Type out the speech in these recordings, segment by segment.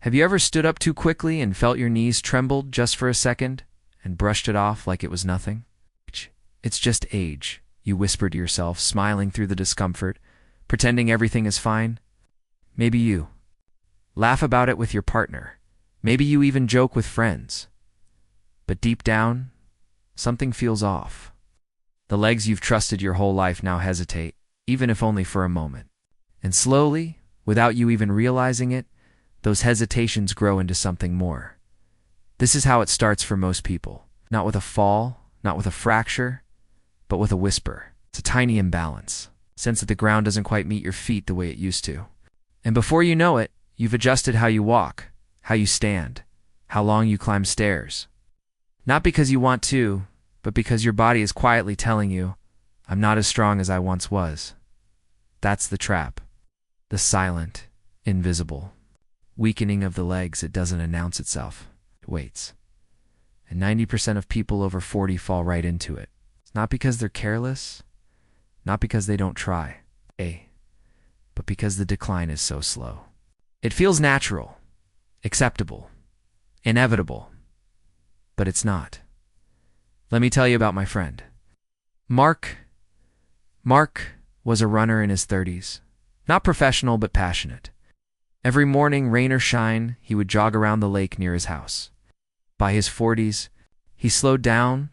Have you ever stood up too quickly and felt your knees trembled just for a second and brushed it off like it was nothing? It's just age, you whisper to yourself, smiling through the discomfort, pretending everything is fine. Maybe you laugh about it with your partner. Maybe you even joke with friends. But deep down, something feels off. The legs you've trusted your whole life now hesitate, even if only for a moment. And slowly, without you even realizing it, those hesitations grow into something more. This is how it starts for most people. Not with a fall, not with a fracture, but with a whisper. It's a tiny imbalance. Sense that the ground doesn't quite meet your feet the way it used to. And before you know it, you've adjusted how you walk, how you stand, how long you climb stairs. Not because you want to, but because your body is quietly telling you, I'm not as strong as I once was. That's the trap. The silent, invisible weakening of the legs. It doesn't announce itself. It waits. And 90% of people over 40 fall right into it. It's not because they're careless, not because they don't try, but because the decline is so slow. It feels natural, acceptable, inevitable, but it's not. Let me tell you about my friend. Mark was a runner in his 30s. Not professional, but passionate. Every morning, rain or shine, he would jog around the lake near his house. By his 40s, he slowed down,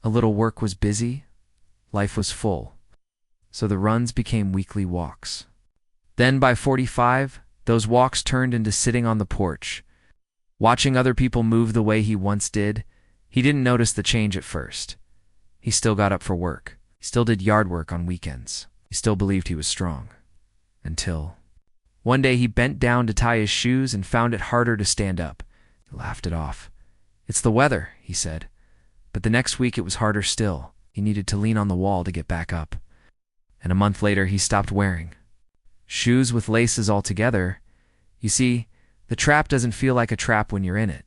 a little work was busy, life was full. So the runs became weekly walks. Then by 45, those walks turned into sitting on the porch. Watching other people move the way he once did, he didn't notice the change at first. He still got up for work. He still did yard work on weekends. He still believed he was strong. Until one day he bent down to tie his shoes and found it harder to stand up. He laughed it off. It's the weather, he said. But the next week it was harder still. He needed to lean on the wall to get back up. And a month later he stopped wearing shoes with laces altogether. You see, the trap doesn't feel like a trap when you're in it.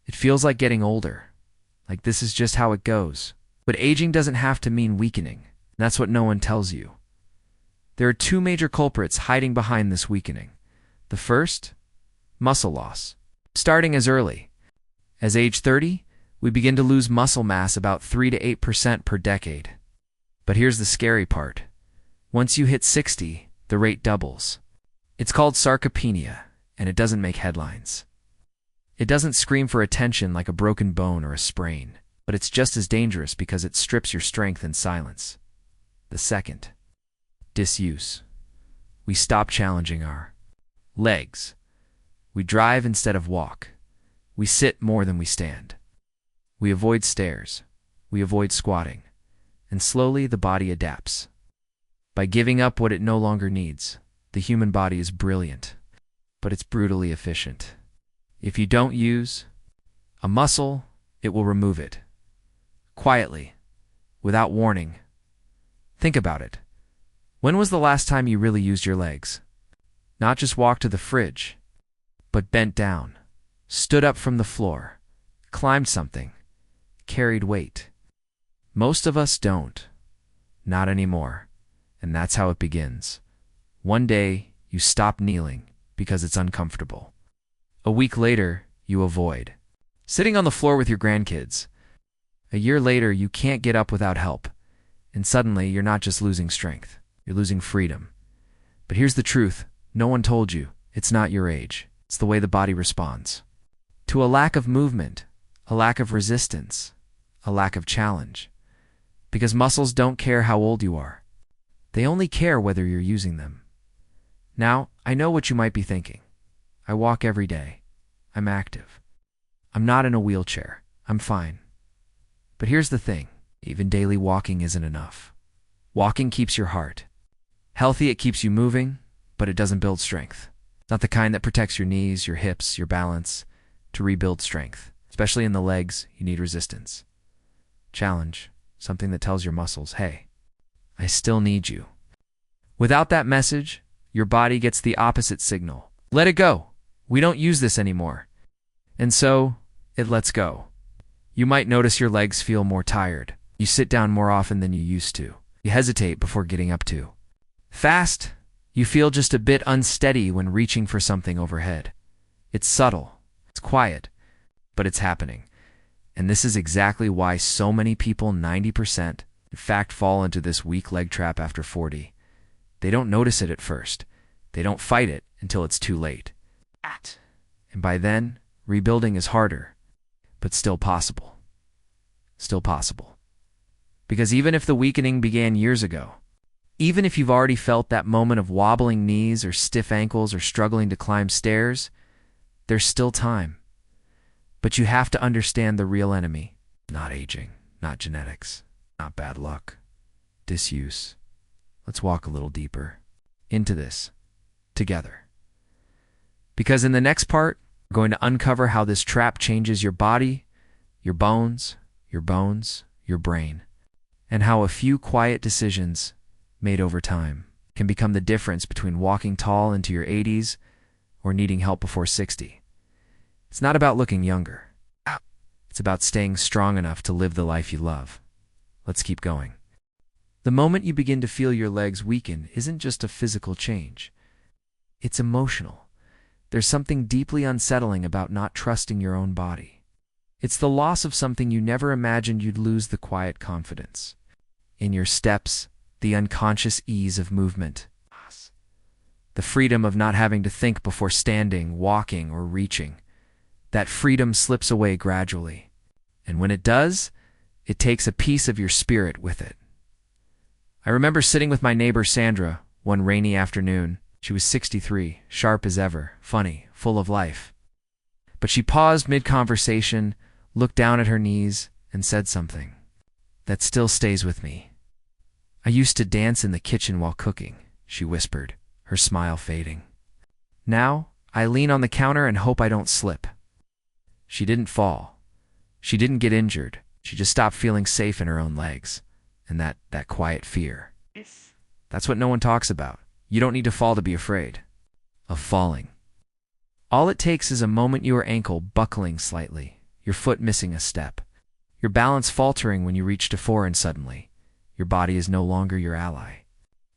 It feels like getting older. Like this is just how it goes. But aging doesn't have to mean weakening. That's what no one tells you. There are two major culprits hiding behind this weakening. The first, muscle loss. Starting as early. As age 30, we begin to lose muscle mass about 3 to 8% per decade. But here's the scary part. Once you hit 60, the rate doubles. It's called sarcopenia, and it doesn't make headlines. It doesn't scream for attention like a broken bone or a sprain, but it's just as dangerous because it strips your strength in silence. The second, disuse. We stop challenging our legs. We drive instead of walk. We sit more than we stand. We avoid stairs. We avoid squatting. And slowly the body adapts. By giving up what it no longer needs, the human body is brilliant, but it's brutally efficient. If you don't use a muscle, it will remove it. Quietly, without warning. Think about it. When was the last time you really used your legs? Not just walked to the fridge, but bent down, stood up from the floor, climbed something, carried weight. Most of us don't. Not anymore. And that's how it begins. One day, you stop kneeling because it's uncomfortable. A week later, you avoid sitting on the floor with your grandkids. A year later, you can't get up without help. And suddenly, you're not just losing strength. You're losing freedom. But here's the truth. No one told you. It's not your age. It's the way the body responds. To a lack of movement, a lack of resistance, a lack of challenge. Because muscles don't care how old you are. They only care whether you're using them. Now, I know what you might be thinking. I walk every day. I'm active. I'm not in a wheelchair. I'm fine. But here's the thing. Even daily walking isn't enough. Walking keeps your heart healthy. It keeps you moving, but it doesn't build strength. Not the kind that protects your knees, your hips, your balance. To rebuild strength, especially in the legs, you need resistance. Challenge, something that tells your muscles, hey, I still need you. Without that message, your body gets the opposite signal. Let it go. We don't use this anymore. And so, it lets go. You might notice your legs feel more tired. You sit down more often than you used to. You hesitate before getting up to. Fast, you feel just a bit unsteady when reaching for something overhead. It's subtle, it's quiet, but it's happening. And this is exactly why so many people, 90%, in fact, fall into this weak leg trap after 40. They don't notice it at first. They don't fight it until it's too late. And by then, rebuilding is harder, but still possible. Still possible. Because even if the weakening began years ago, even if you've already felt that moment of wobbling knees or stiff ankles or struggling to climb stairs, there's still time. But you have to understand the real enemy. Not aging, not genetics, not bad luck. Disuse. Let's walk a little deeper into this together. Because in the next part, we're going to uncover how this trap changes your body, your bones, your brain, and how a few quiet decisions made over time can become the difference between walking tall into your 80s or needing help before 60. It's not about looking younger. It's about staying strong enough to live the life you love. Let's keep going. The moment you begin to feel your legs weaken isn't just a physical change. It's emotional. There's something deeply unsettling about not trusting your own body. It's the loss of something you never imagined you'd lose: the quiet confidence in your steps, the unconscious ease of movement, the freedom of not having to think before standing, walking, or reaching. That freedom slips away gradually. And when it does, it takes a piece of your spirit with it. I remember sitting with my neighbor Sandra one rainy afternoon. She was 63, sharp as ever, funny, full of life. But she paused mid-conversation, looked down at her knees, and said something that still stays with me. "I used to dance in the kitchen while cooking," she whispered, her smile fading. "Now, I lean on the counter and hope I don't slip." She didn't fall. She didn't get injured. She just stopped feeling safe in her own legs. And that quiet fear. That's what no one talks about. You don't need to fall to be afraid of falling. All it takes is a moment your ankle buckling slightly, your foot missing a step, your balance faltering when you reach to 4, and suddenly, your body is no longer your ally.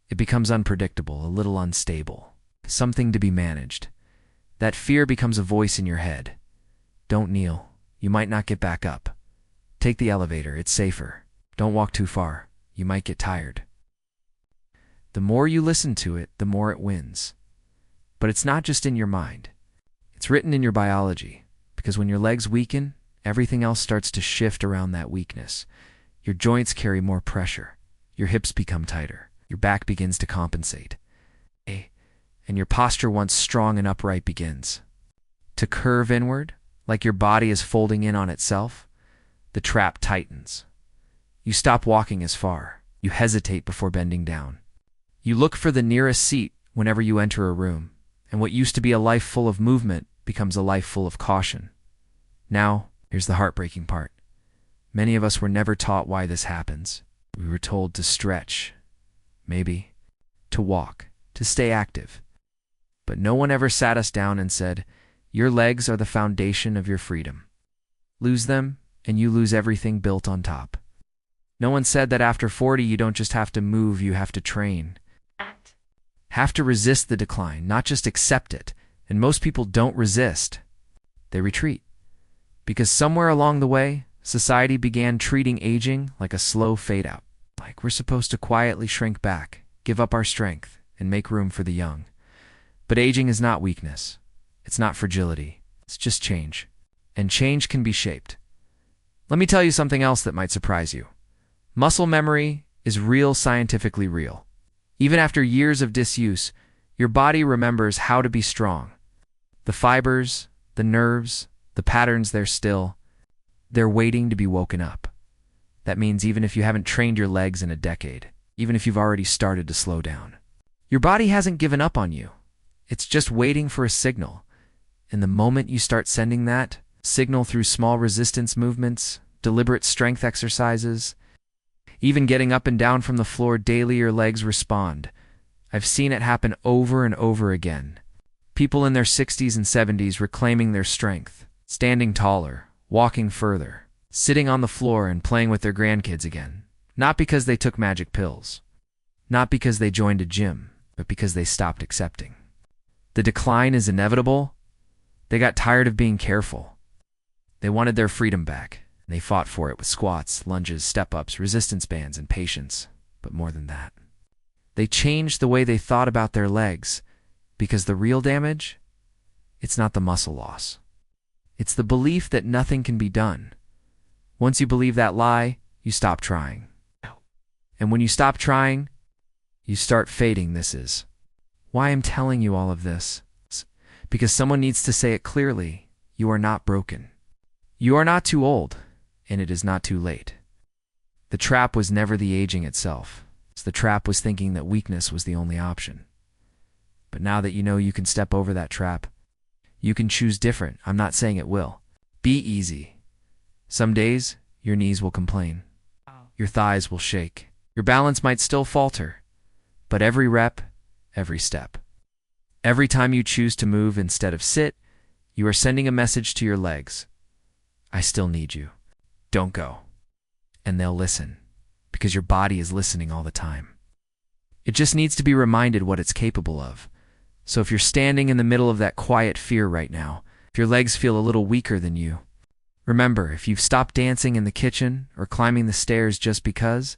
It becomes unpredictable, a little unstable, something to be managed. That fear becomes a voice in your head. Don't kneel. You might not get back up. Take the elevator. It's safer. Don't walk too far. You might get tired. The more you listen to it, the more it wins. But it's not just in your mind. It's written in your biology. Because when your legs weaken, everything else starts to shift around that weakness. Your joints carry more pressure. Your hips become tighter. Your back begins to compensate. And your posture, once strong and upright, begins to curve inward, like your body is folding in on itself. The trap tightens. You stop walking as far. You hesitate before bending down. You look for the nearest seat whenever you enter a room, and what used to be a life full of movement becomes a life full of caution. Now, here's the heartbreaking part. Many of us were never taught why this happens. We were told to stretch, maybe, to walk, to stay active. But no one ever sat us down and said, "Your legs are the foundation of your freedom. Lose them, and you lose everything built on top." No one said that after 40 you don't just have to move, you have to train. Have to resist the decline, not just accept it. And most people don't resist. They retreat. Because somewhere along the way, society began treating aging like a slow fade out. Like we're supposed to quietly shrink back, give up our strength, and make room for the young. But aging is not weakness. It's not fragility. It's just change. And change can be shaped. Let me tell you something else that might surprise you. Muscle memory is real, scientifically real. Even after years of disuse, your body remembers how to be strong. The fibers, the nerves, the patterns, they're waiting to be woken up. That means even if you haven't trained your legs in a decade, even if you've already started to slow down, your body hasn't given up on you. It's just waiting for a signal. And the moment you start sending that signal through small resistance movements, deliberate strength exercises, even getting up and down from the floor daily, your legs respond. I've seen it happen over and over again. People in their 60s and 70s reclaiming their strength, standing taller, walking further, sitting on the floor and playing with their grandkids again. Not because they took magic pills. Not because they joined a gym, but because they stopped accepting. The decline is inevitable. They got tired of being careful. They wanted their freedom back, and they fought for it with squats, lunges, step-ups, resistance bands, and patience. But more than that, they changed the way they thought about their legs, because the real damage, it's not the muscle loss. It's the belief that nothing can be done. Once you believe that lie, you stop trying. And when you stop trying, you start fading. This is why I'm telling you all of this. Because someone needs to say it clearly. You are not broken. You are not too old, and it is not too late. The trap was never the aging itself. The trap was thinking that weakness was the only option. But now that you know you can step over that trap, you can choose different. I'm not saying it will. Be easy. Some days, your knees will complain. Your thighs will shake. Your balance might still falter. But every rep, every step, every time you choose to move instead of sit, you are sending a message to your legs. I still need you. Don't go. And they'll listen, because your body is listening all the time. It just needs to be reminded what it's capable of. So if you're standing in the middle of that quiet fear right now, if your legs feel a little weaker than you, remember, if you've stopped dancing in the kitchen or climbing the stairs just because,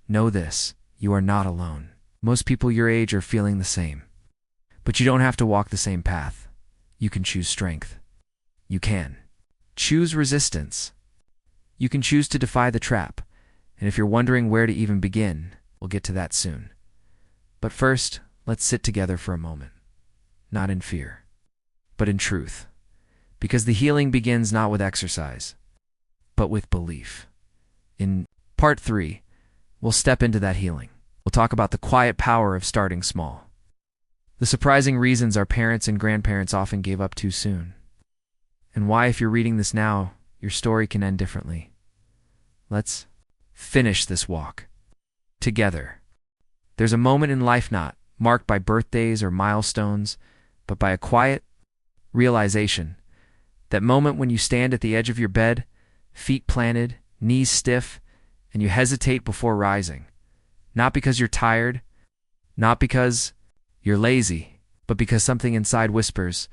know this, you are not alone. Most people your age are feeling the same. But you don't have to walk the same path. You can choose strength. You can choose resistance. You can choose to defy the trap. And if you're wondering where to even begin, we'll get to that soon. But first, let's sit together for a moment. Not in fear, but in truth. Because the healing begins not with exercise, but with belief. In part 3, we'll step into that healing. We'll talk about the quiet power of starting small. The surprising reasons our parents and grandparents often gave up too soon. And why, if you're reading this now, your story can end differently. Let's finish this walk together. There's a moment in life not marked by birthdays or milestones, but by a quiet realization. That moment when you stand at the edge of your bed, feet planted, knees stiff, and you hesitate before rising. Not because you're tired, not because you're lazy, but because something inside whispers,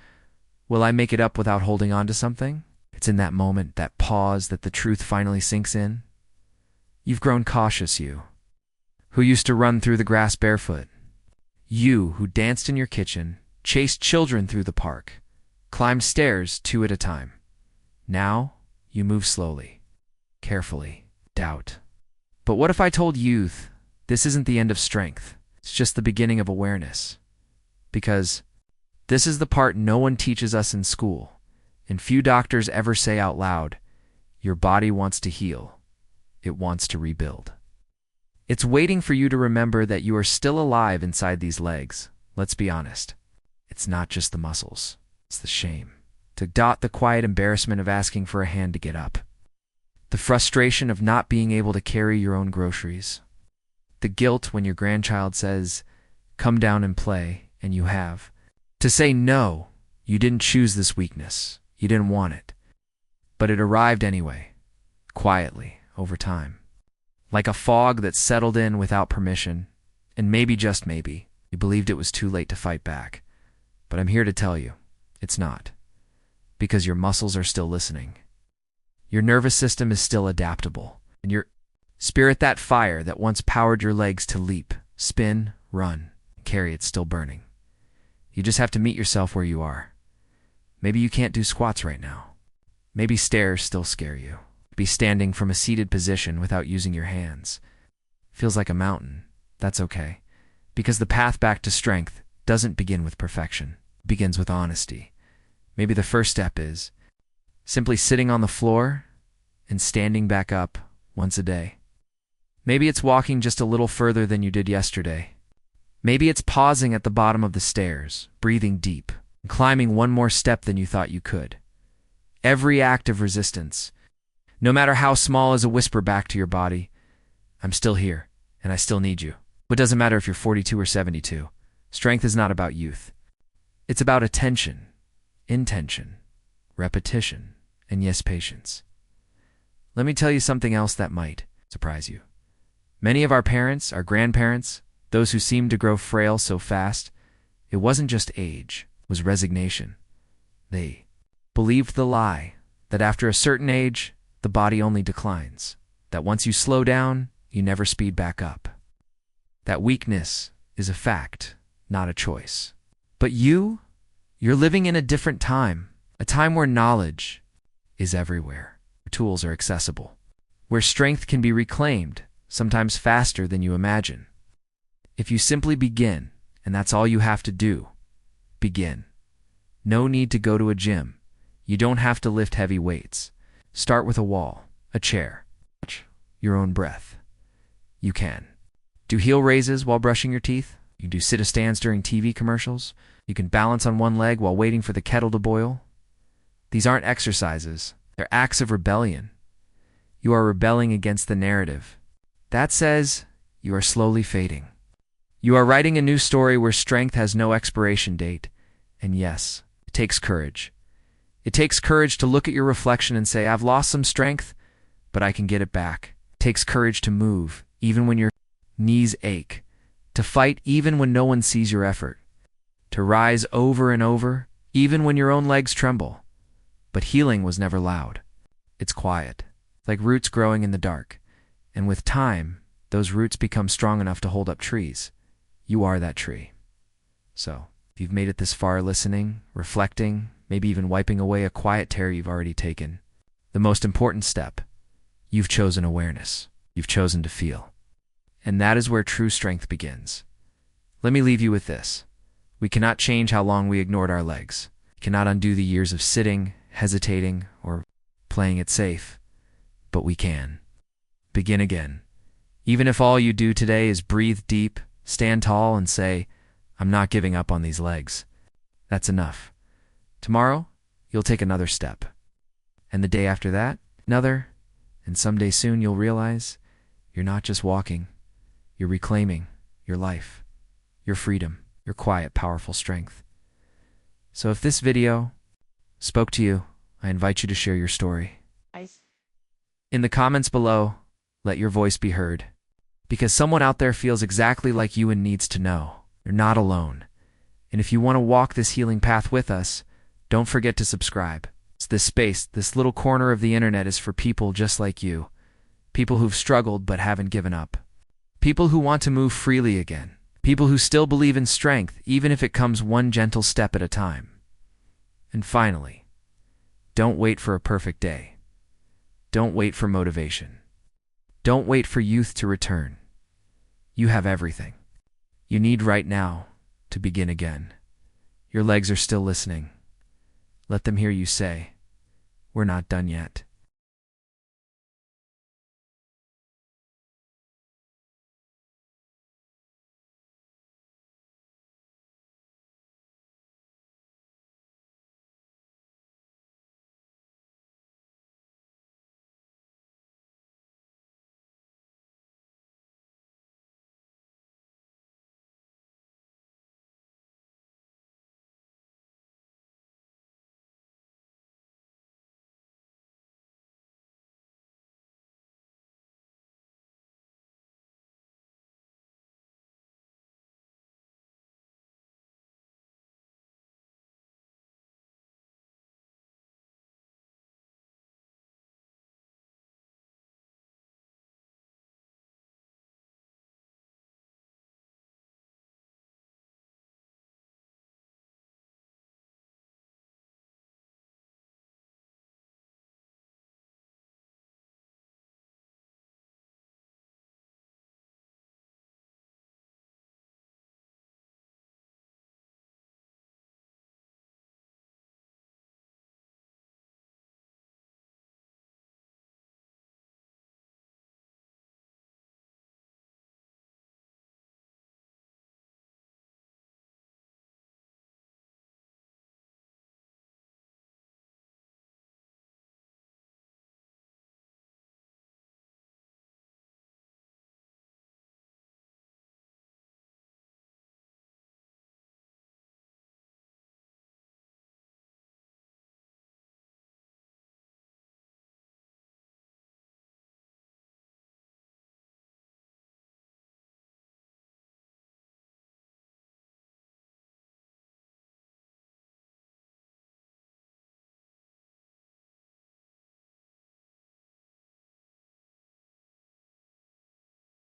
will I make it up without holding on to something? It's in that moment, that pause, that the truth finally sinks in. You've grown cautious, you, who used to run through the grass barefoot. You, who danced in your kitchen, chased children through the park, climbed stairs 2 at a time. Now, you move slowly, carefully, doubt. But what if I told youth, this isn't the end of strength, it's just the beginning of awareness? Because this is the part no one teaches us in school, and few doctors ever say out loud, your body wants to heal, it wants to rebuild. It's waiting for you to remember that you are still alive inside these legs. Let's be honest. It's not just the muscles. It's the shame. The quiet embarrassment of asking for a hand to get up. The frustration of not being able to carry your own groceries. The guilt when your grandchild says, come down and play, and you have. To say no, you didn't choose this weakness. You didn't want it. But it arrived anyway, quietly, over time. Like a fog that settled in without permission, and maybe, just maybe, you believed it was too late to fight back. But I'm here to tell you, it's not. Because your muscles are still listening. Your nervous system is still adaptable, and your spirit, that fire that once powered your legs to leap, spin, run, and carry, it's still burning. You just have to meet yourself where you are. Maybe you can't do squats right now. Maybe stairs still scare you. Be standing from a seated position without using your hands. Feels like a mountain. That's okay. Because the path back to strength doesn't begin with perfection. It begins with honesty. Maybe the first step is simply sitting on the floor and standing back up once a day. Maybe it's walking just a little further than you did yesterday. Maybe it's pausing at the bottom of the stairs, breathing deep, and climbing one more step than you thought you could. Every act of resistance, no matter how small, is a whisper back to your body, I'm still here, and I still need you. It doesn't matter if you're 42 or 72. Strength is not about youth. It's about attention, intention, repetition, and yes, patience. Let me tell you something else that might surprise you. Many of our parents, our grandparents, those who seemed to grow frail so fast, it wasn't just age, it was resignation. They believed the lie that after a certain age, the body only declines, that once you slow down, you never speed back up. That weakness is a fact, not a choice. But you're living in a different time, a time where knowledge is everywhere, where tools are accessible, where strength can be reclaimed, sometimes faster than you imagine. If you simply begin, and that's all you have to do, begin. No need to go to a gym. You don't have to lift heavy weights. Start with a wall, a chair, your own breath. You can. Do heel raises while brushing your teeth. You can do sit-a-stands during TV commercials. You can balance on one leg while waiting for the kettle to boil. These aren't exercises. They're acts of rebellion. You are rebelling against the narrative that says you are slowly fading. You are writing a new story where strength has no expiration date. And yes, it takes courage. It takes courage to look at your reflection and say, I've lost some strength, but I can get it back. It takes courage to move, even when your knees ache, to fight even when no one sees your effort, to rise over and over, even when your own legs tremble. But healing was never loud. It's quiet, like roots growing in the dark. And with time, those roots become strong enough to hold up trees. You are that tree. So, if you've made it this far listening, reflecting, maybe even wiping away a quiet tear you've already taken, the most important step, you've chosen awareness. You've chosen to feel. And that is where true strength begins. Let me leave you with this. We cannot change how long we ignored our legs. We cannot undo the years of sitting, hesitating, or playing it safe. But we can. Begin again. Even if all you do today is breathe deep, stand tall, and say, I'm not giving up on these legs. That's enough. Tomorrow, you'll take another step. And the day after that, another. And someday soon you'll realize you're not just walking. You're reclaiming your life, your freedom, your quiet, powerful strength. So if this video spoke to you, I invite you to share your story. In the comments below, let your voice be heard. Because someone out there feels exactly like you and needs to know. You're not alone. And if you want to walk this healing path with us, don't forget to subscribe. This space, this little corner of the internet is for people just like you. People who've struggled but haven't given up. People who want to move freely again. People who still believe in strength, even if it comes one gentle step at a time. And finally, don't wait for a perfect day. Don't wait for motivation. Don't wait for youth to return. You have everything you need right now to begin again. Your legs are still listening. Let them hear you say, we're not done yet.